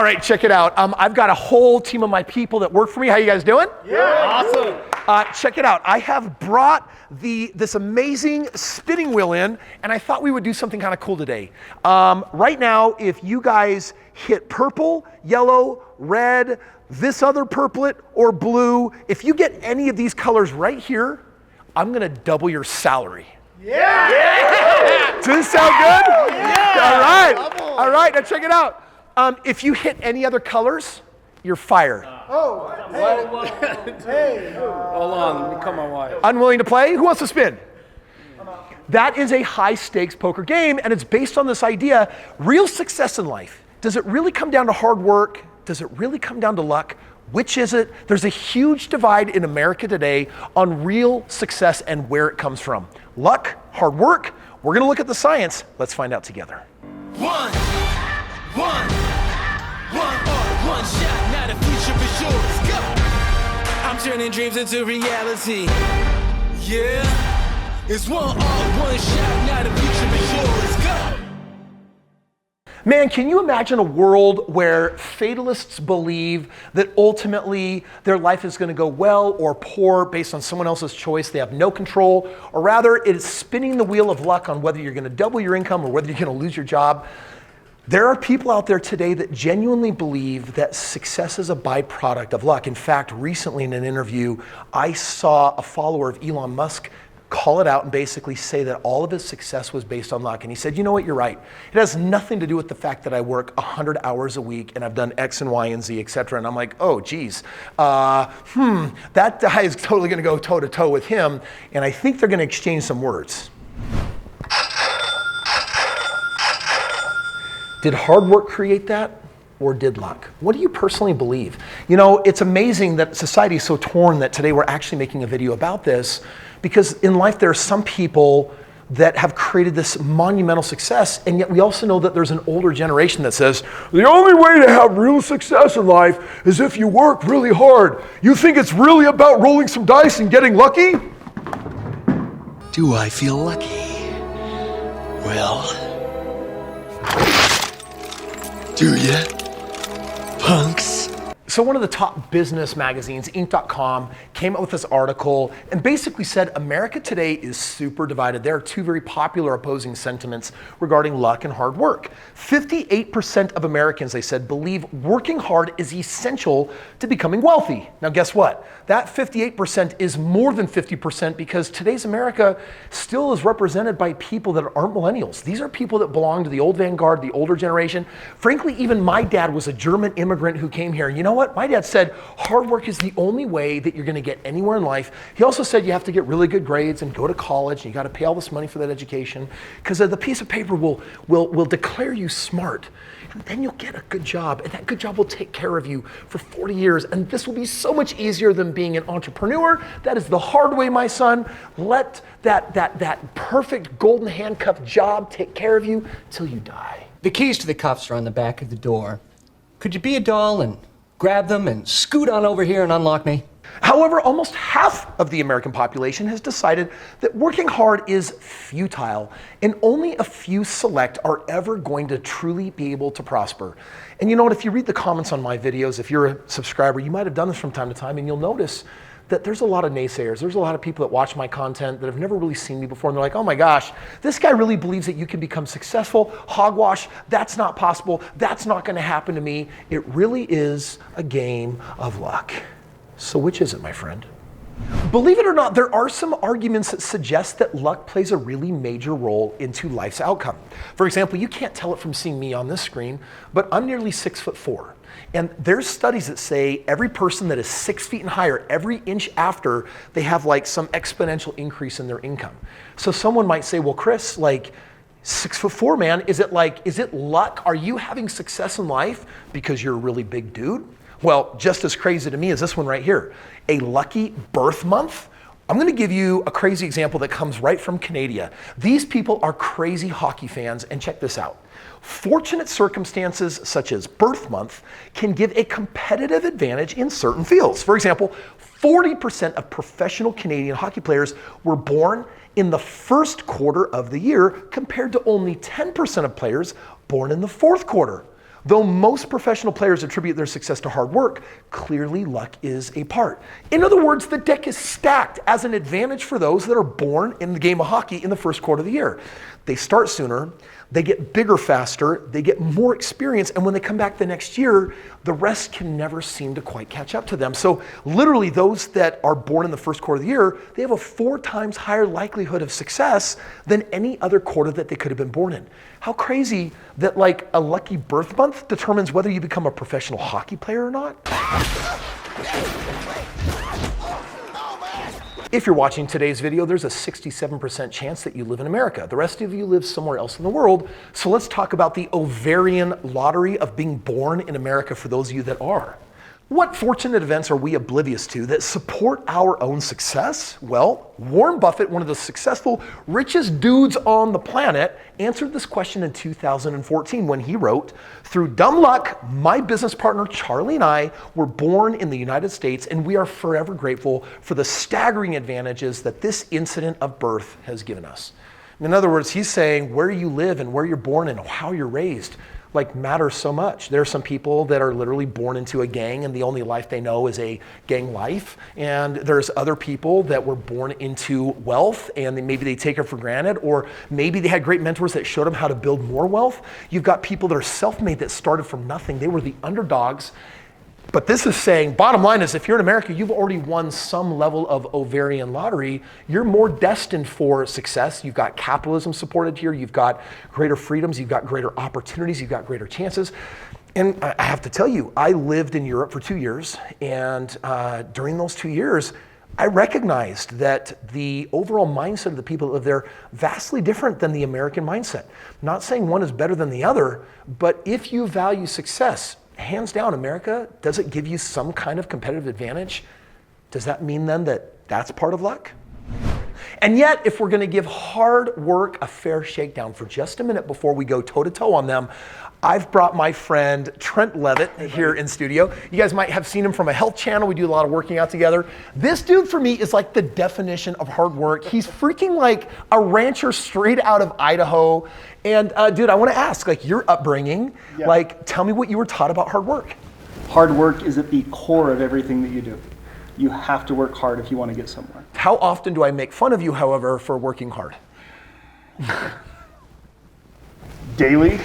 right, check it out. I've got a whole team of my people that work for me. How you guys doing? Yeah. Awesome. Check it out. I have brought this amazing spinning wheel in, and I thought we would do something kind of cool today. Right now, if you guys hit purple, yellow, red, this other purplet, or blue, if you get any of these colors right here, I'm gonna double your salary. Yeah. Yeah. Does this sound good? Yeah. All right, now check it out. If you hit any other colors, you're fired. Hey. Hold on, let me call my wife. Unwilling to play? Who wants to spin? That is a high stakes poker game, and it's based on this idea, real success in life. Does it really come down to hard work? Does it really come down to luck? Which is it? There's a huge divide in America today on real success and where it comes from. Luck, hard work. We're gonna look at the science. Let's find out together. One shot, now the future is yours. Go! I'm turning dreams into reality. Yeah, it's one shot, now the future is yours. Go! Man, can you imagine a world where fatalists believe that ultimately their life is going to go well or poor based on someone else's choice? They have no control, or rather, it's spinning the wheel of luck on whether you're going to double your income or whether you're going to lose your job. There are people out there today that genuinely believe that success is a byproduct of luck. In fact, recently in an interview, I saw a follower of Elon Musk call it out and basically say that all of his success was based on luck. And he said, you know what, you're right. It has nothing to do with the fact that I work 100 hours a week and I've done X and Y and Z, et cetera. And I'm like, oh, geez, that guy is totally gonna go toe to toe with him. And I think they're gonna exchange some words. Did hard work create that, or did luck? What do you personally believe? You know, it's amazing that society is so torn that today we're actually making a video about this, because in life there are some people that have created this monumental success, and yet we also know that there's an older generation that says, the only way to have real success in life is if you work really hard. You think it's really about rolling some dice and getting lucky? Do I feel lucky? Well, do ya, punks? So one of the top business magazines, Inc.com, came out with this article and basically said America today is super divided. There are two very popular opposing sentiments regarding luck and hard work. 58% of Americans, they said, believe working hard is essential to becoming wealthy. Now guess what? That 58% is more than 50% because today's America still is represented by people that aren't millennials. These are people that belong to the old vanguard, the older generation. Frankly, even my dad was a German immigrant who came here. You know what? My dad said hard work is the only way that you're going to get anywhere in life. He also said you have to get really good grades and go to college, and you got to pay all this money for that education because the piece of paper will declare you smart, and then you'll get a good job, and that good job will take care of you for 40 years, and this will be so much easier than being an entrepreneur. That is the hard way, my son. Let that perfect golden handcuff job take care of you till you die. The keys to the cuffs are on the back of the door. Could you be a doll and grab them and scoot on over here and unlock me? However, almost half of the American population has decided that working hard is futile, and only a few select are ever going to truly be able to prosper. And you know what, if you read the comments on my videos, if you're a subscriber, you might have done this from time to time, and you'll notice that there's a lot of naysayers. There's a lot of people that watch my content that have never really seen me before, and they're like, oh my gosh, this guy really believes that you can become successful. Hogwash, that's not possible. That's not gonna happen to me. It really is a game of luck. So which is it, my friend? Believe it or not, there are some arguments that suggest that luck plays a really major role into life's outcome. For example, you can't tell it from seeing me on this screen, but I'm nearly 6'4". And there's studies that say every person that is 6 feet and higher, every inch after, they have like some exponential increase in their income. So someone might say, well, Kris, like 6'4", man, is it luck? Are you having success in life because you're a really big dude? Well, just as crazy to me is this one right here. A lucky birth month. I'm gonna give you a crazy example that comes right from Canada. These people are crazy hockey fans, and check this out. Fortunate circumstances such as birth month can give a competitive advantage in certain fields. For example, 40% of professional Canadian hockey players were born in the first quarter of the year compared to only 10% of players born in the fourth quarter. Though most professional players attribute their success to hard work, clearly luck is a part. In other words, the deck is stacked as an advantage for those that are born in the game of hockey in the first quarter of the year. They start sooner, they get bigger faster, they get more experience, and when they come back the next year, the rest can never seem to quite catch up to them. So literally those that are born in the first quarter of the year, they have a 4 times higher likelihood of success than any other quarter that they could have been born in. How crazy that like a lucky birth month determines whether you become a professional hockey player or not? If you're watching today's video, there's a 67% chance that you live in America. The rest of you live somewhere else in the world. So let's talk about the Ovarian Lottery of being born in America for those of you that are. What fortunate events are we oblivious to that support our own success? Well, Warren Buffett, one of the successful, richest dudes on the planet, answered this question in 2014 when he wrote, "Through dumb luck, my business partner Charlie and I were born in the United States, and we are forever grateful for the staggering advantages that this incident of birth has given us." In other words, he's saying where you live and where you're born and how you're raised matters so much. There are some people that are literally born into a gang and the only life they know is a gang life. And there's other people that were born into wealth and maybe they take it for granted, or maybe they had great mentors that showed them how to build more wealth. You've got people that are self-made that started from nothing. They were the underdogs. But this is saying, bottom line is if you're in America, you've already won some level of Ovarian Lottery. You're more destined for success. You've got capitalism supported here. You've got greater freedoms. You've got greater opportunities. You've got greater chances. And I have to tell you, I lived in Europe for 2 years. And during those 2 years, I recognized that the overall mindset of the people that live there vastly different than the American mindset. Not saying one is better than the other, but if you value success, hands down, America, does it give you some kind of competitive advantage? Does that mean then that that's part of luck? And yet, if we're going to give hard work a fair shakedown for just a minute before we go toe-to-toe on them, I've brought my friend Trent Levitt here in studio. You guys might have seen him from a health channel. We do a lot of working out together. This dude for me is like the definition of hard work. He's freaking like a rancher straight out of Idaho. And dude, I want to ask, like your upbringing, tell me what you were taught about hard work. Hard work is at the core of everything that you do. You have to work hard if you want to get somewhere. How often do I make fun of you, however, for working hard? Daily?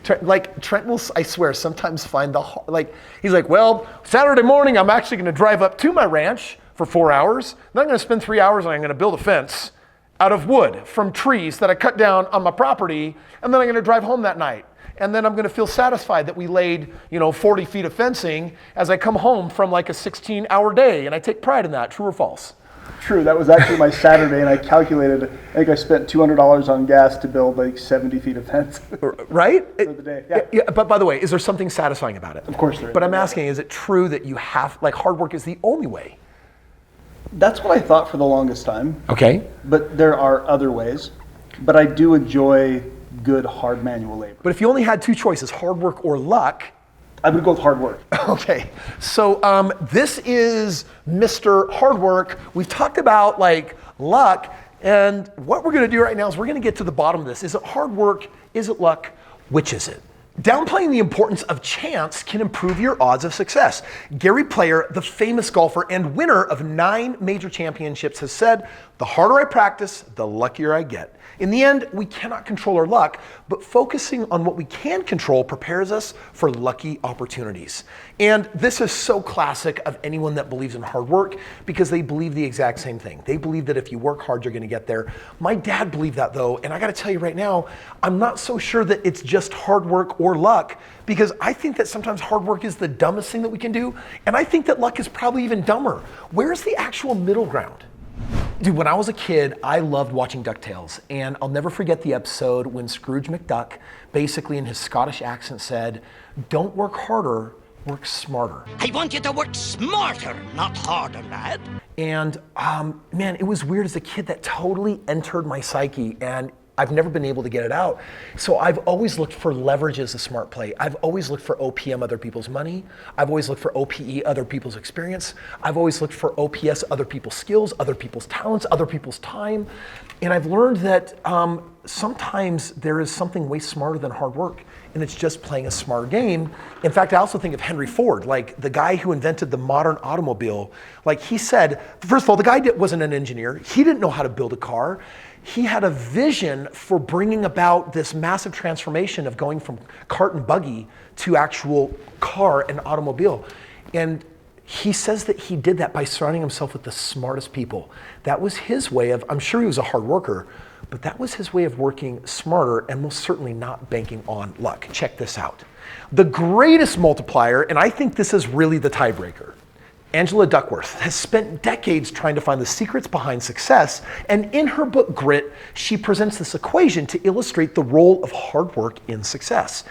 Trent will, I swear, sometimes find he's like, well, Saturday morning, I'm actually going to drive up to my ranch for 4 hours. Then I'm going to spend 3 hours and I'm going to build a fence out of wood from trees that I cut down on my property. And then I'm going to drive home that night. And then I'm going to feel satisfied that we laid, 40 feet of fencing as I come home from like a 16-hour day. And I take pride in that. True or false? True. That was actually my Saturday, and I calculated, I think I spent $200 on gas to build like 70 feet of fence. Right? For the day. Yeah. But by the way, is there something satisfying about it? Of course there is. But I'm asking, is it true that you have, hard work is the only way? That's what I thought for the longest time. Okay. But there are other ways. But I do enjoy good, hard manual labor. But if you only had 2 choices, hard work or luck, I would go with hard work. Okay, so this is Mr. Hard Work. We've talked about luck, and what we're gonna do right now is we're gonna get to the bottom of this. Is it hard work? Is it luck? Which is it? Downplaying the importance of chance can improve your odds of success. Gary Player, the famous golfer and winner of 9 major championships, has said, "The harder I practice, the luckier I get." In the end, we cannot control our luck, but focusing on what we can control prepares us for lucky opportunities. And this is so classic of anyone that believes in hard work because they believe the exact same thing. They believe that if you work hard, you're gonna get there. My dad believed that though, and I gotta tell you right now, I'm not so sure that it's just hard work or luck, because I think that sometimes hard work is the dumbest thing that we can do, and I think that luck is probably even dumber. Where's the actual middle ground? Dude, when I was a kid, I loved watching DuckTales, and I'll never forget the episode when Scrooge McDuck, basically in his Scottish accent, said, "Don't work harder, work smarter." I want you to work smarter, not harder, lad. And man, it was weird as a kid. That totally entered my psyche, and I've never been able to get it out. So I've always looked for leverage as a smart play. I've always looked for OPM, other people's money. I've always looked for OPE, other people's experience. I've always looked for OPS, other people's skills, other people's talents, other people's time. And I've learned that sometimes there is something way smarter than hard work, and it's just playing a smart game. In fact, I also think of Henry Ford, like the guy who invented the modern automobile. Like he said, first of all, the guy wasn't an engineer. He didn't know how to build a car. He had a vision for bringing about this massive transformation of going from cart and buggy to actual car and automobile. And he says that he did that by surrounding himself with the smartest people. That was his way of, I'm sure he was a hard worker, but that was his way of working smarter and most certainly not banking on luck. Check this out. The greatest multiplier, and I think this is really the tiebreaker, Angela Duckworth has spent decades trying to find the secrets behind success, and in her book, Grit, she presents this equation to illustrate the role of hard work in success.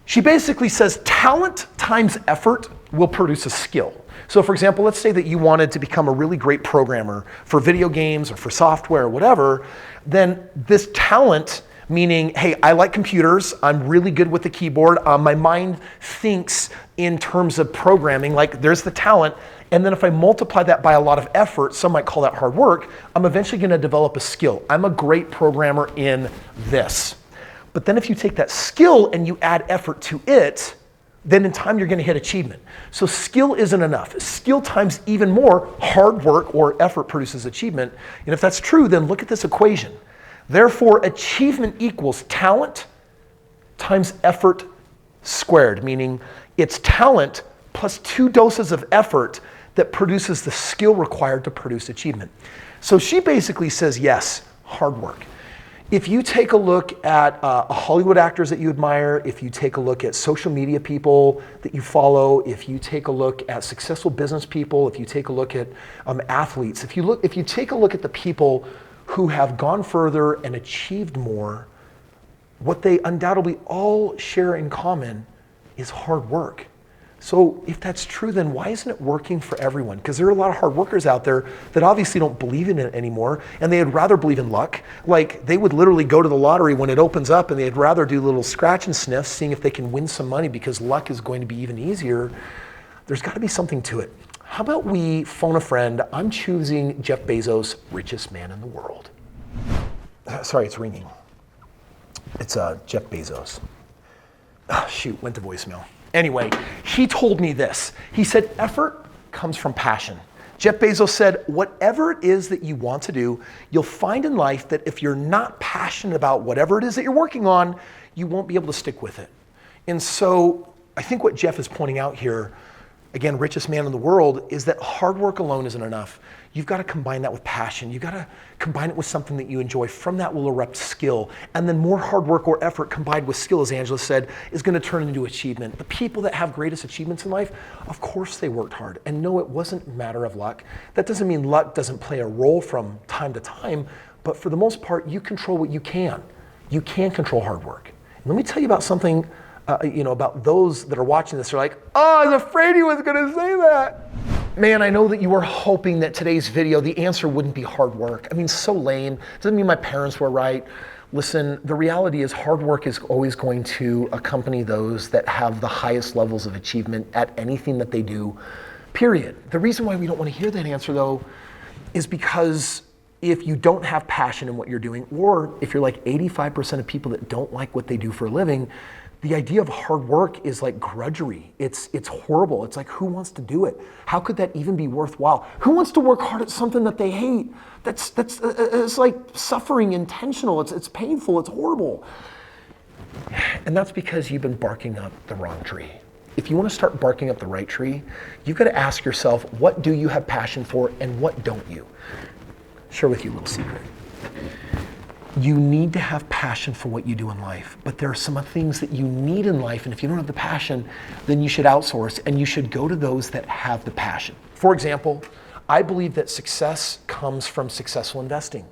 She basically says talent times effort will produce a skill. So for example, let's say that you wanted to become a really great programmer for video games or for software or whatever, then this talent, meaning, hey, I like computers, I'm really good with the keyboard, my mind thinks in terms of programming, like there's the talent, and then if I multiply that by a lot of effort, some might call that hard work, I'm eventually gonna develop a skill. I'm a great programmer in this. But then if you take that skill and you add effort to it, then in time you're gonna hit achievement. So skill isn't enough. Skill times even more hard work or effort produces achievement. And if that's true, then look at this equation. Therefore, achievement equals talent times effort squared, meaning it's talent plus 2 doses of effort that produces the skill required to produce achievement. So she basically says, yes, hard work. If you take a look at Hollywood actors that you admire, if you take a look at social media people that you follow, if you take a look at successful business people, if you take a look at athletes, if you take a look at the people who have gone further and achieved more, what they undoubtedly all share in common is hard work. So if that's true, then why isn't it working for everyone? Because there are a lot of hard workers out there that obviously don't believe in it anymore, and they'd rather believe in luck. Like they would literally go to the lottery when it opens up, and they'd rather do little scratch and sniffs, seeing if they can win some money because luck is going to be even easier. There's got to be something to it. How about we phone a friend? I'm choosing Jeff Bezos, richest man in the world. Sorry, it's ringing. It's Jeff Bezos. Shoot, went to voicemail. Anyway, he told me this. He said, effort comes from passion. Jeff Bezos said, whatever it is that you want to do, you'll find in life that if you're not passionate about whatever it is that you're working on, you won't be able to stick with it. And so I think what Jeff is pointing out here, again, richest man in the world, is that hard work alone isn't enough. You've got to combine that with passion. You've got to combine it with something that you enjoy. From that will erupt skill. And then more hard work or effort combined with skill, as Angela said, is going to turn into achievement. The people that have greatest achievements in life, of course they worked hard. And no, it wasn't a matter of luck. That doesn't mean luck doesn't play a role from time to time, but for the most part, you control what you can. You can control hard work. And let me tell you about something, about those that are watching this. They're like, oh, I was afraid he was going to say that. Man, I know that you were hoping that today's video, the answer wouldn't be hard work. I mean, so lame. Doesn't mean my parents were right. Listen, the reality is hard work is always going to accompany those that have the highest levels of achievement at anything that they do, period. The reason why we don't want to hear that answer, though, is because if you don't have passion in what you're doing, or if you're like 85% of people that don't like what they do for a living, the idea of hard work is like grudgery. It's horrible. It's like, who wants to do it? How could that even be worthwhile? Who wants to work hard at something that they hate? It's like suffering intentional. It's painful. It's horrible. And that's because you've been barking up the wrong tree. If you want to start barking up the right tree, you've got to ask yourself, what do you have passion for and what don't you? Share with you a little secret. You need to have passion for what you do in life, but there are some things that you need in life, and if you don't have the passion, then you should outsource, and you should go to those that have the passion. For example, I believe that success comes from successful investing,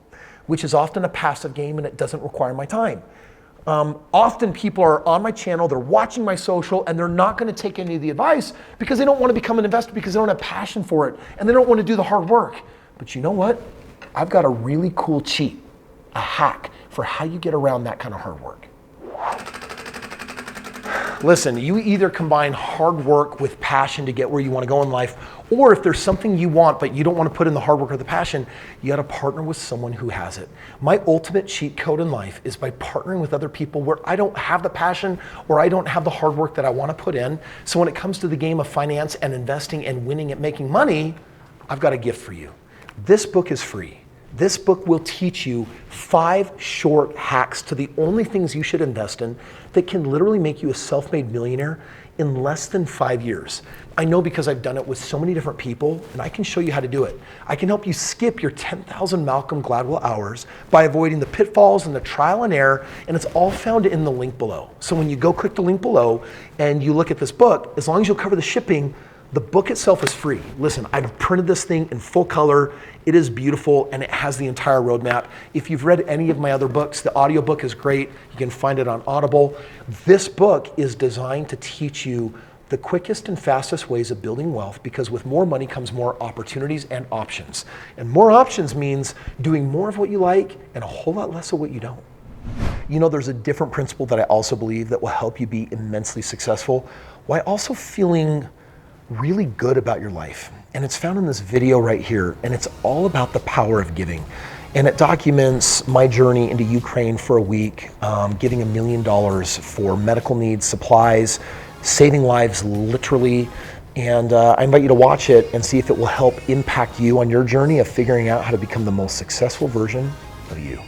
which is often a passive game and it doesn't require my time. Often people are on my channel, they're watching my social, and they're not going to take any of the advice because they don't want to become an investor because they don't have passion for it, and they don't want to do the hard work. But you know what? I've got a really cool cheat. a hack for how you get around that kind of hard work. Listen, you either combine hard work with passion to get where you want to go in life, or if there's something you want but you don't want to put in the hard work or the passion, you got to partner with someone who has it. My ultimate cheat code in life is by partnering with other people where I don't have the passion or I don't have the hard work that I want to put in. So when it comes to the game of finance and investing and winning at making money, I've got a gift for you. This book is free. This book will teach you 5 short hacks to the only things you should invest in that can literally make you a self-made millionaire in less than 5 years. I know because I've done it with so many different people, and I can show you how to do it. I can help you skip your 10,000 Malcolm Gladwell hours by avoiding the pitfalls and the trial and error, and it's all found in the link below. So when you go click the link below and you look at this book, as long as you'll cover the shipping, the book itself is free. Listen, I've printed this thing in full color. It is beautiful, and it has the entire roadmap. If you've read any of my other books, the audiobook is great. You can find it on Audible. This book is designed to teach you the quickest and fastest ways of building wealth, because with more money comes more opportunities and options. And more options means doing more of what you like and a whole lot less of what you don't. You know, there's a different principle that I also believe that will help you be immensely successful while also feeling really good about your life. And it's found in this video right here, and it's all about the power of giving. And it documents my journey into Ukraine for a week, giving $1 million for medical needs, supplies, saving lives literally. And I invite you to watch it and see if it will help impact you on your journey of figuring out how to become the most successful version of you.